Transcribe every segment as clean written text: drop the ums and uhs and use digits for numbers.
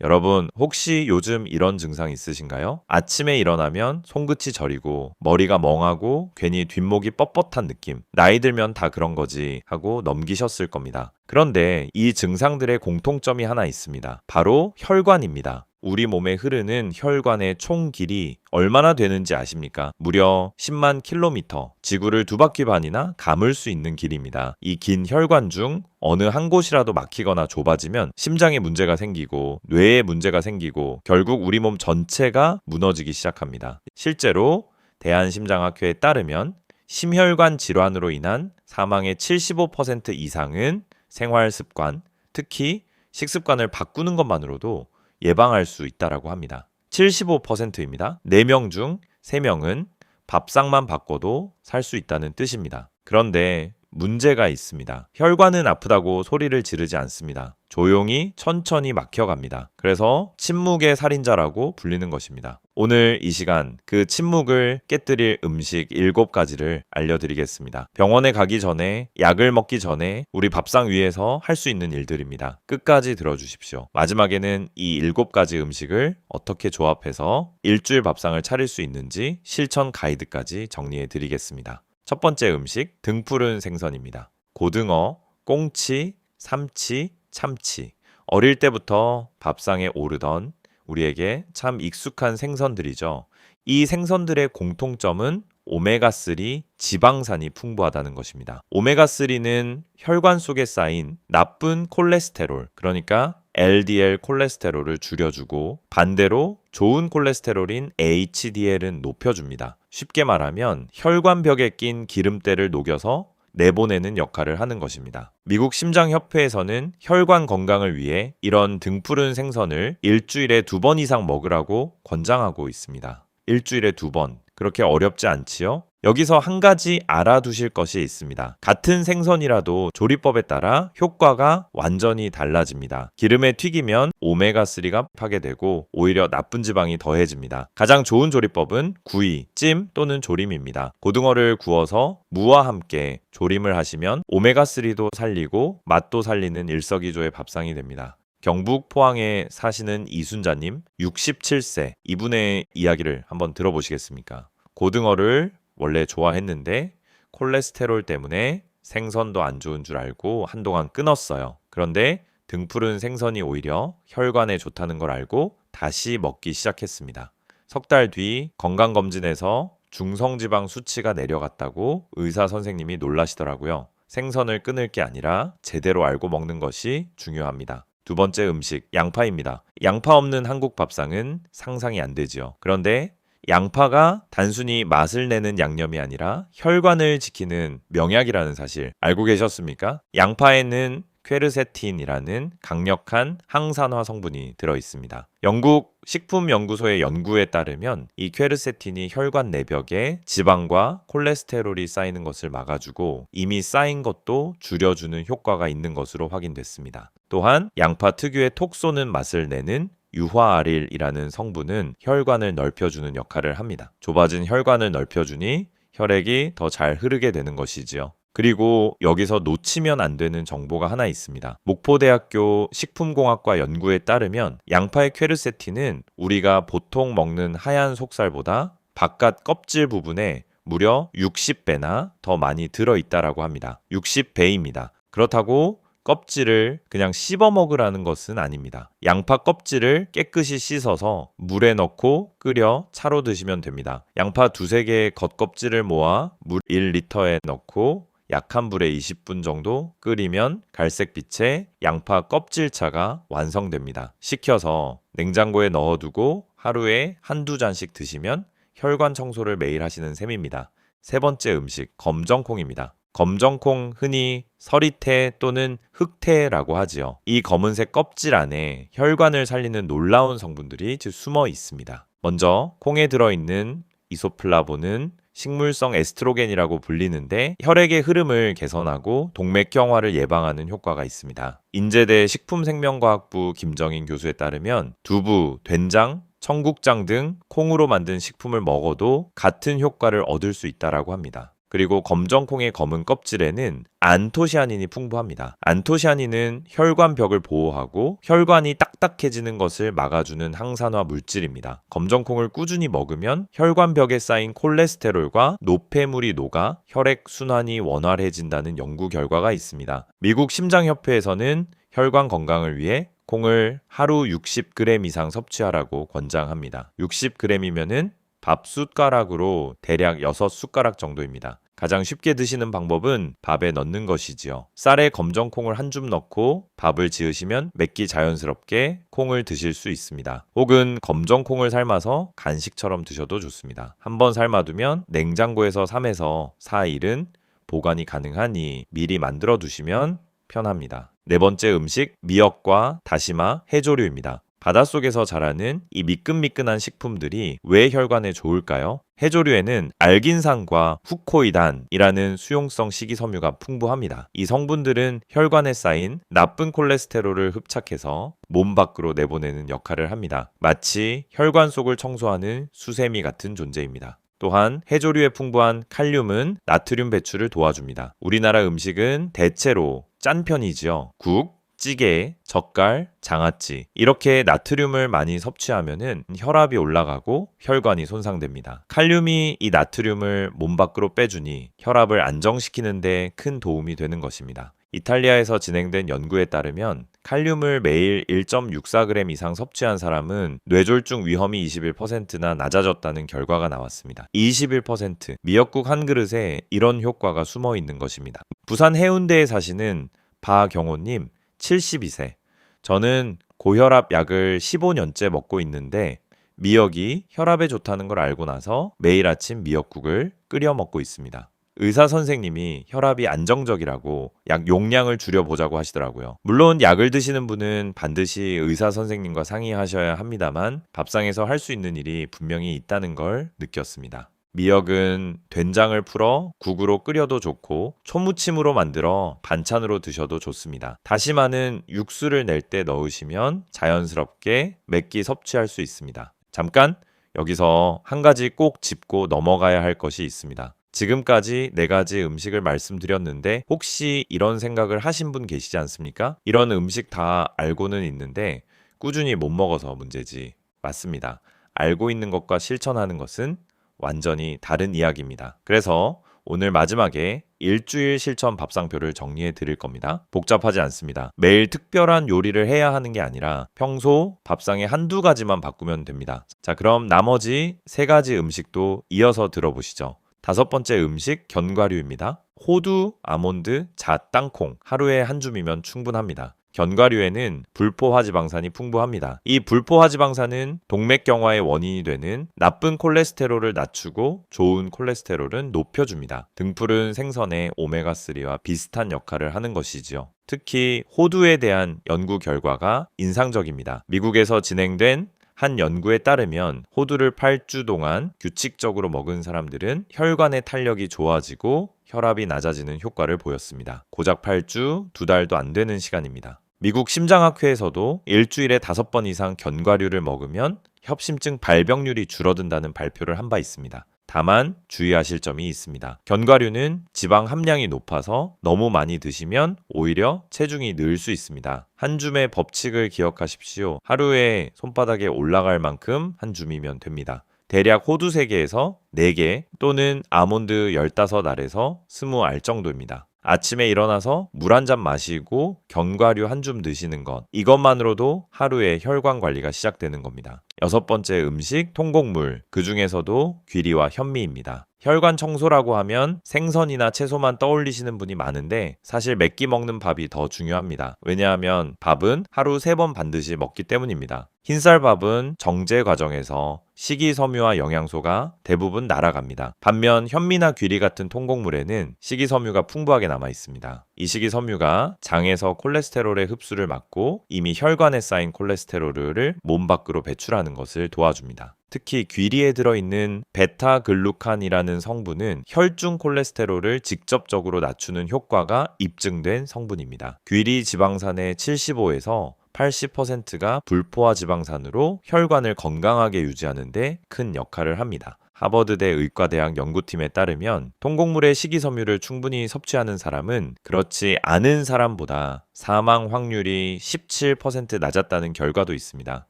여러분, 혹시 요즘 이런 증상 있으신가요? 아침에 일어나면 손끝이 저리고 머리가 멍하고 괜히 뒷목이 뻣뻣한 느낌. 나이 들면 다 그런 거지 하고 넘기셨을 겁니다. 그런데 이 증상들의 공통점이 하나 있습니다. 바로 혈관입니다. 우리 몸에 흐르는 혈관의 총 길이 얼마나 되는지 아십니까? 무려 10만 킬로미터, 지구를 2바퀴 반이나 감을 수 있는 길입니다. 이 긴 혈관 중 어느 한 곳이라도 막히거나 좁아지면 심장에 문제가 생기고 뇌에 문제가 생기고 결국 우리 몸 전체가 무너지기 시작합니다. 실제로 대한심장학회에 따르면 심혈관 질환으로 인한 사망의 75% 이상은 생활 습관, 특히 식습관을 바꾸는 것만으로도 예방할 수 있다고 합니다. 75%입니다. 4명 중 3명은 밥상만 바꿔도 살 수 있다는 뜻입니다. 그런데 문제가 있습니다. 혈관은 아프다고 소리를 지르지 않습니다. 조용히 천천히 막혀갑니다. 그래서 침묵의 살인자라고 불리는 것입니다. 오늘 이 시간 그 침묵을 깨뜨릴 음식 7가지를 알려드리겠습니다. 병원에 가기 전에, 약을 먹기 전에 우리 밥상 위에서 할 수 있는 일들입니다. 끝까지 들어주십시오. 마지막에는 이 7가지 음식을 어떻게 조합해서 일주일 밥상을 차릴 수 있는지 실천 가이드까지 정리해 드리겠습니다. 첫 번째 음식, 등푸른 생선입니다. 고등어, 꽁치, 삼치, 참치. 어릴 때부터 밥상에 오르던 우리에게 참 익숙한 생선들이죠. 이 생선들의 공통점은 오메가3 지방산이 풍부하다는 것입니다. 오메가3는 혈관 속에 쌓인 나쁜 콜레스테롤, 그러니까 LDL 콜레스테롤을 줄여주고 반대로 좋은 콜레스테롤인 HDL은 높여줍니다. 쉽게 말하면 혈관벽에 낀 기름때를 녹여서 내보내는 역할을 하는 것입니다. 미국 심장협회에서는 혈관 건강을 위해 이런 등푸른 생선을 일주일에 2번 이상 먹으라고 권장하고 있습니다. 일주일에 2번. 그렇게 어렵지 않지요? 여기서 한 가지 알아두실 것이 있습니다. 같은 생선이라도 조리법에 따라 효과가 완전히 달라집니다. 기름에 튀기면 오메가3가 파게 되고 오히려 나쁜 지방이 더해집니다. 가장 좋은 조리법은 구이, 찜 또는 조림입니다. 고등어를 구워서 무와 함께 조림을 하시면 오메가3도 살리고 맛도 살리는 일석이조의 밥상이 됩니다. 경북 포항에 사시는 이순자님, 67세, 이분의 이야기를 한번 들어보시겠습니까? 고등어를 원래 좋아했는데 콜레스테롤 때문에 생선도 안 좋은 줄 알고 한동안 끊었어요. 그런데 등푸른 생선이 오히려 혈관에 좋다는 걸 알고 다시 먹기 시작했습니다. 석 달 뒤 건강검진에서 중성지방 수치가 내려갔다고 의사 선생님이 놀라시더라고요. 생선을 끊을 게 아니라 제대로 알고 먹는 것이 중요합니다. 두 번째 음식, 양파입니다. 양파 없는 한국 밥상은 상상이 안 되지요. 그런데 양파가 단순히 맛을 내는 양념이 아니라 혈관을 지키는 명약이라는 사실 알고 계셨습니까? 양파에는 퀘르세틴이라는 강력한 항산화 성분이 들어 있습니다. 영국 식품연구소의 연구에 따르면 이 퀘르세틴이 혈관 내벽에 지방과 콜레스테롤이 쌓이는 것을 막아주고 이미 쌓인 것도 줄여주는 효과가 있는 것으로 확인됐습니다. 또한 양파 특유의 톡 쏘는 맛을 내는 유화아릴이라는 성분은 혈관을 넓혀주는 역할을 합니다. 좁아진 혈관을 넓혀주니 혈액이 더 잘 흐르게 되는 것이지요. 그리고 여기서 놓치면 안 되는 정보가 하나 있습니다. 목포대학교 식품공학과 연구에 따르면 양파의 퀘르세틴은 우리가 보통 먹는 하얀 속살보다 바깥 껍질 부분에 무려 60배나 더 많이 들어있다라고 합니다. 60배입니다. 그렇다고 껍질을 그냥 씹어 먹으라는 것은 아닙니다. 양파 껍질을 깨끗이 씻어서 물에 넣고 끓여 차로 드시면 됩니다. 양파 2~3개의 겉껍질을 모아 물 1리터에 넣고 약한 불에 20분 정도 끓이면 갈색빛의 양파 껍질차가 완성됩니다. 식혀서 냉장고에 넣어두고 하루에 1~2잔씩 드시면 혈관 청소를 매일 하시는 셈입니다. 세 번째 음식, 검정콩입니다. 검정콩 흔히 서리태 또는 흑태라고 하지요. 이 검은색 껍질 안에 혈관을 살리는 놀라운 성분들이 숨어 있습니다. 먼저 콩에 들어있는 이소플라본은 식물성 에스트로겐이라고 불리는데 혈액의 흐름을 개선하고 동맥경화를 예방하는 효과가 있습니다. 인제대 식품생명과학부 김정인 교수에 따르면 두부, 된장, 청국장 등 콩으로 만든 식품을 먹어도 같은 효과를 얻을 수 있다고 합니다. 그리고 검정콩의 검은 껍질에는 안토시아닌이 풍부합니다. 안토시아닌은 혈관벽을 보호하고 혈관이 딱딱해지는 것을 막아주는 항산화 물질입니다. 검정콩을 꾸준히 먹으면 혈관벽에 쌓인 콜레스테롤과 노폐물이 녹아 혈액 순환이 원활해진다는 연구 결과가 있습니다. 미국 심장협회에서는 혈관 건강을 위해 콩을 하루 60g 이상 섭취하라고 권장합니다. 60g이면은 밥 숟가락으로 대략 6숟가락 정도입니다. 가장 쉽게 드시는 방법은 밥에 넣는 것이지요. 쌀에 검정콩을 한 줌 넣고 밥을 지으시면 맵기 자연스럽게 콩을 드실 수 있습니다. 혹은 검정콩을 삶아서 간식처럼 드셔도 좋습니다. 한번 삶아두면 냉장고에서 3에서 4일은 보관이 가능하니 미리 만들어 두시면 편합니다. 네 번째 음식, 미역과 다시마, 해조류입니다. 바닷속에서 자라는 이 미끈미끈한 식품들이 왜 혈관에 좋을까요? 해조류에는 알긴산과 후코이단이라는 수용성 식이섬유가 풍부합니다. 이 성분들은 혈관에 쌓인 나쁜 콜레스테롤을 흡착해서 몸 밖으로 내보내는 역할을 합니다. 마치 혈관 속을 청소하는 수세미 같은 존재입니다. 또한 해조류에 풍부한 칼륨은 나트륨 배출을 도와줍니다. 우리나라 음식은 대체로 짠 편이지요. 국, 찌개, 젓갈, 장아찌 이렇게 나트륨을 많이 섭취하면은 혈압이 올라가고 혈관이 손상됩니다. 칼륨이 이 나트륨을 몸 밖으로 빼주니 혈압을 안정시키는 데 큰 도움이 되는 것입니다. 이탈리아에서 진행된 연구에 따르면 칼륨을 매일 1.64g 이상 섭취한 사람은 뇌졸중 위험이 21%나 낮아졌다는 결과가 나왔습니다. 21% 미역국 한 그릇에 이런 효과가 숨어 있는 것입니다. 부산 해운대에 사시는 바경호님 72세. 저는 고혈압 약을 15년째 먹고 있는데 미역이 혈압에 좋다는 걸 알고 나서 매일 아침 미역국을 끓여 먹고 있습니다. 의사 선생님이 혈압이 안정적이라고 약 용량을 줄여보자고 하시더라고요. 물론 약을 드시는 분은 반드시 의사 선생님과 상의하셔야 합니다만 밥상에서 할 수 있는 일이 분명히 있다는 걸 느꼈습니다. 미역은 된장을 풀어 국으로 끓여도 좋고 초무침으로 만들어 반찬으로 드셔도 좋습니다. 다시마는 육수를 낼 때 넣으시면 자연스럽게 맵기 섭취할 수 있습니다. 잠깐 여기서 한 가지 꼭 짚고 넘어가야 할 것이 있습니다. 지금까지 4가지 음식을 말씀드렸는데 혹시 이런 생각을 하신 분 계시지 않습니까? 이런 음식 다 알고는 있는데 꾸준히 못 먹어서 문제지. 맞습니다. 알고 있는 것과 실천하는 것은 완전히 다른 이야기입니다. 그래서 오늘 마지막에 일주일 실천 밥상표를 정리해 드릴 겁니다. 복잡하지 않습니다. 매일 특별한 요리를 해야 하는 게 아니라 평소 밥상에 한두 가지만 바꾸면 됩니다. 자, 그럼 나머지 3가지 음식도 이어서 들어보시죠. 5번째 음식 견과류입니다. 호두, 아몬드, 잣, 땅콩 하루에 한 줌이면 충분합니다. 견과류에는 불포화지방산이 풍부합니다. 이 불포화지방산은 동맥경화의 원인이 되는 나쁜 콜레스테롤을 낮추고 좋은 콜레스테롤은 높여줍니다. 등푸른 생선의 오메가3와 비슷한 역할을 하는 것이지요. 특히 호두에 대한 연구 결과가 인상적입니다. 미국에서 진행된 한 연구에 따르면 호두를 8주 동안 규칙적으로 먹은 사람들은 혈관의 탄력이 좋아지고 혈압이 낮아지는 효과를 보였습니다. 고작 8주, 2달도 안 되는 시간입니다. 미국 심장학회에서도 일주일에 5번 이상 견과류를 먹으면 협심증 발병률이 줄어든다는 발표를 한 바 있습니다. 다만 주의하실 점이 있습니다. 견과류는 지방 함량이 높아서 너무 많이 드시면 오히려 체중이 늘 수 있습니다. 한 줌의 법칙을 기억하십시오. 하루에 손바닥에 올라갈 만큼 한 줌이면 됩니다. 대략 호두 3개에서 4개 또는 아몬드 15알에서 20알 정도입니다. 아침에 일어나서 물 한 잔 마시고 견과류 한 줌 드시는 것, 이것만으로도 하루의 혈관 관리가 시작되는 겁니다. 6번째 음식, 통곡물. 그 중에서도 귀리와 현미입니다. 혈관 청소라고 하면 생선이나 채소만 떠올리시는 분이 많은데 사실 몇 끼 먹는 밥이 더 중요합니다. 왜냐하면 밥은 하루 3번 반드시 먹기 때문입니다. 흰쌀밥은 정제 과정에서 식이섬유와 영양소가 대부분 날아갑니다. 반면 현미나 귀리 같은 통곡물에는 식이섬유가 풍부하게 남아 있습니다. 이 식이섬유가 장에서 콜레스테롤의 흡수를 막고 이미 혈관에 쌓인 콜레스테롤을 몸 밖으로 배출하는 것을 도와줍니다. 특히 귀리에 들어있는 베타글루칸이라는 성분은 혈중 콜레스테롤을 직접적으로 낮추는 효과가 입증된 성분입니다. 귀리 지방산의 75에서 80%가 불포화 지방산으로 혈관을 건강하게 유지하는 데 큰 역할을 합니다. 하버드대 의과대학 연구팀에 따르면 통곡물의 식이섬유를 충분히 섭취하는 사람은 그렇지 않은 사람보다 사망 확률이 17% 낮았다는 결과도 있습니다.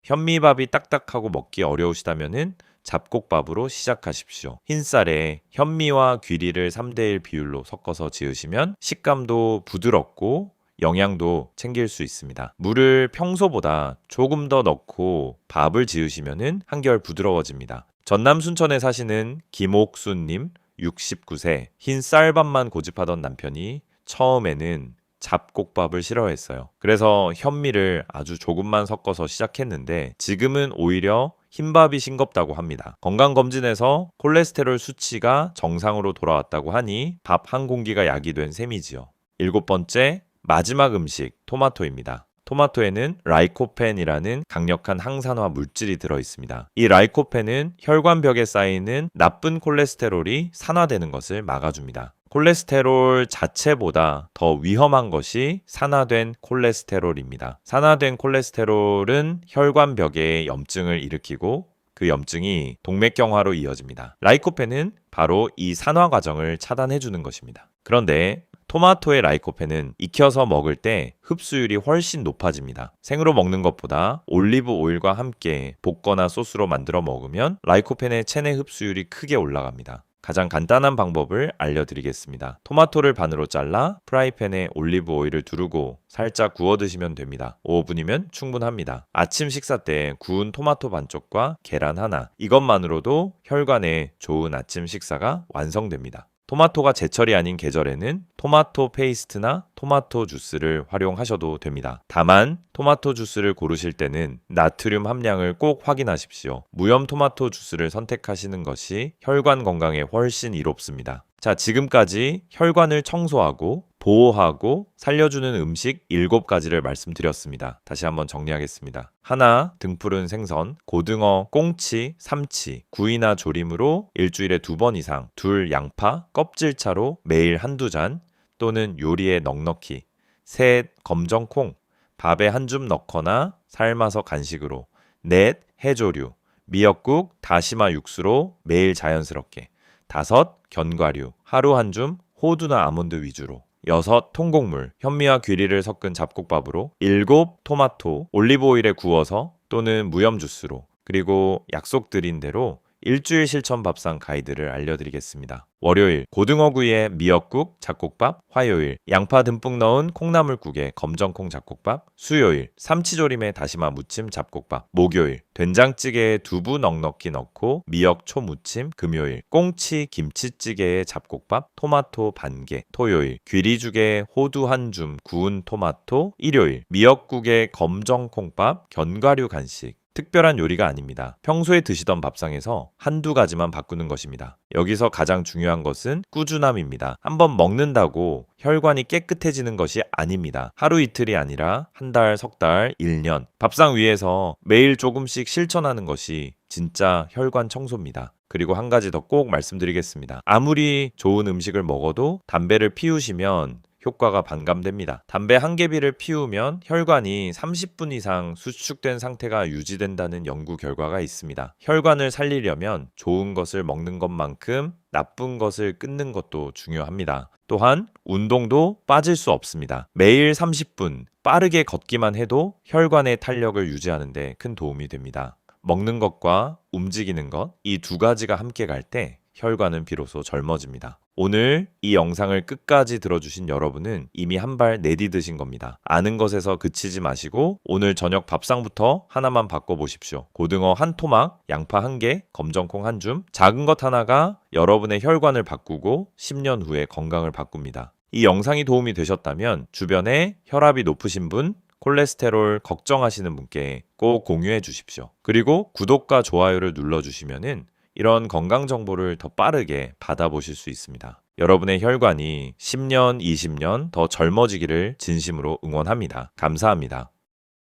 현미밥이 딱딱하고 먹기 어려우시다면은 잡곡밥으로 시작하십시오. 흰쌀에 현미와 귀리를 3대1 비율로 섞어서 지으시면 식감도 부드럽고 영양도 챙길 수 있습니다. 물을 평소보다 조금 더 넣고 밥을 지으시면 한결 부드러워집니다. 전남 순천에 사시는 김옥순님 69세 흰 쌀밥만 고집하던 남편이 처음에는 잡곡밥을 싫어했어요. 그래서 현미를 아주 조금만 섞어서 시작했는데 지금은 오히려 흰밥이 싱겁다고 합니다. 건강검진에서 콜레스테롤 수치가 정상으로 돌아왔다고 하니 밥 한 공기가 약이 된 셈이지요. 7번째, 마지막 음식 토마토입니다. 토마토에는 라이코펜이라는 강력한 항산화 물질이 들어있습니다. 이 라이코펜은 혈관벽에 쌓이는 나쁜 콜레스테롤이 산화되는 것을 막아줍니다. 콜레스테롤 자체보다 더 위험한 것이 산화된 콜레스테롤입니다. 산화된 콜레스테롤은 혈관벽에 염증을 일으키고 그 염증이 동맥경화로 이어집니다. 라이코펜은 바로 이 산화 과정을 차단해주는 것입니다. 그런데 토마토의 라이코펜은 익혀서 먹을 때 흡수율이 훨씬 높아집니다. 생으로 먹는 것보다 올리브 오일과 함께 볶거나 소스로 만들어 먹으면 라이코펜의 체내 흡수율이 크게 올라갑니다. 가장 간단한 방법을 알려드리겠습니다. 토마토를 반으로 잘라 프라이팬에 올리브 오일을 두르고 살짝 구워 드시면 됩니다. 5분이면 충분합니다. 아침 식사 때 구운 토마토 반쪽과 계란 하나, 이것만으로도 혈관에 좋은 아침 식사가 완성됩니다. 토마토가 제철이 아닌 계절에는 토마토 페이스트나 토마토 주스를 활용하셔도 됩니다. 다만 토마토 주스를 고르실 때는 나트륨 함량을 꼭 확인하십시오. 무염 토마토 주스를 선택하시는 것이 혈관 건강에 훨씬 이롭습니다. 자, 지금까지 혈관을 청소하고 보호하고 살려주는 음식 7가지를 말씀드렸습니다. 다시 한번 정리하겠습니다. 하나, 등푸른 생선, 고등어, 꽁치, 삼치, 구이나 조림으로 일주일에 2번 이상, 둘, 양파, 껍질차로 매일 한두 잔 또는 요리에 넉넉히, 셋, 검정콩, 밥에 한 줌 넣거나 삶아서 간식으로, 넷, 해조류, 미역국, 다시마 육수로 매일 자연스럽게, 다섯, 견과류, 하루 한 줌, 호두나 아몬드 위주로, 여섯, 통곡물, 현미와 귀리를 섞은 잡곡밥으로, 일곱, 토마토, 올리브 오일에 구워서 또는 무염 주스로, 그리고 약속드린 대로 일주일 실천 밥상 가이드를 알려드리겠습니다. 월요일, 고등어구이에 미역국, 잡곡밥, 화요일, 양파 듬뿍 넣은 콩나물국에 검정콩 잡곡밥, 수요일, 삼치조림에 다시마 무침 잡곡밥, 목요일, 된장찌개에 두부 넉넉히 넣고 미역 초무침, 금요일, 꽁치 김치찌개에 잡곡밥, 토마토 반개, 토요일, 귀리죽에 호두 한 줌, 구운 토마토, 일요일, 미역국에 검정콩밥, 견과류 간식, 특별한 요리가 아닙니다. 평소에 드시던 밥상에서 한두 가지만 바꾸는 것입니다. 여기서 가장 중요한 것은 꾸준함입니다. 한번 먹는다고 혈관이 깨끗해지는 것이 아닙니다. 하루 이틀이 아니라 한 달, 석 달, 1년. 밥상 위에서 매일 조금씩 실천하는 것이 진짜 혈관 청소입니다. 그리고 한 가지 더 꼭 말씀드리겠습니다. 아무리 좋은 음식을 먹어도 담배를 피우시면 효과가 반감됩니다. 담배 한 개비를 피우면 혈관이 30분 이상 수축된 상태가 유지된다는 연구 결과가 있습니다. 혈관을 살리려면 좋은 것을 먹는 것만큼 나쁜 것을 끊는 것도 중요합니다. 또한 운동도 빠질 수 없습니다. 매일 30분 빠르게 걷기만 해도 혈관의 탄력을 유지하는 데 큰 도움이 됩니다. 먹는 것과 움직이는 것, 이 두 가지가 함께 갈 때 혈관은 비로소 젊어집니다. 오늘 이 영상을 끝까지 들어주신 여러분은 이미 한 발 내디드신 겁니다. 아는 것에서 그치지 마시고 오늘 저녁 밥상부터 하나만 바꿔보십시오. 고등어 한 토막, 양파 한 개, 검정콩 한 줌, 작은 것 하나가 여러분의 혈관을 바꾸고 10년 후에 건강을 바꿉니다. 이 영상이 도움이 되셨다면 주변에 혈압이 높으신 분, 콜레스테롤 걱정하시는 분께 꼭 공유해 주십시오. 그리고 구독과 좋아요를 눌러주시면은 이런 건강 정보를 더 빠르게 받아보실 수 있습니다. 여러분의 혈관이 10년, 20년 더 젊어지기를 진심으로 응원합니다. 감사합니다.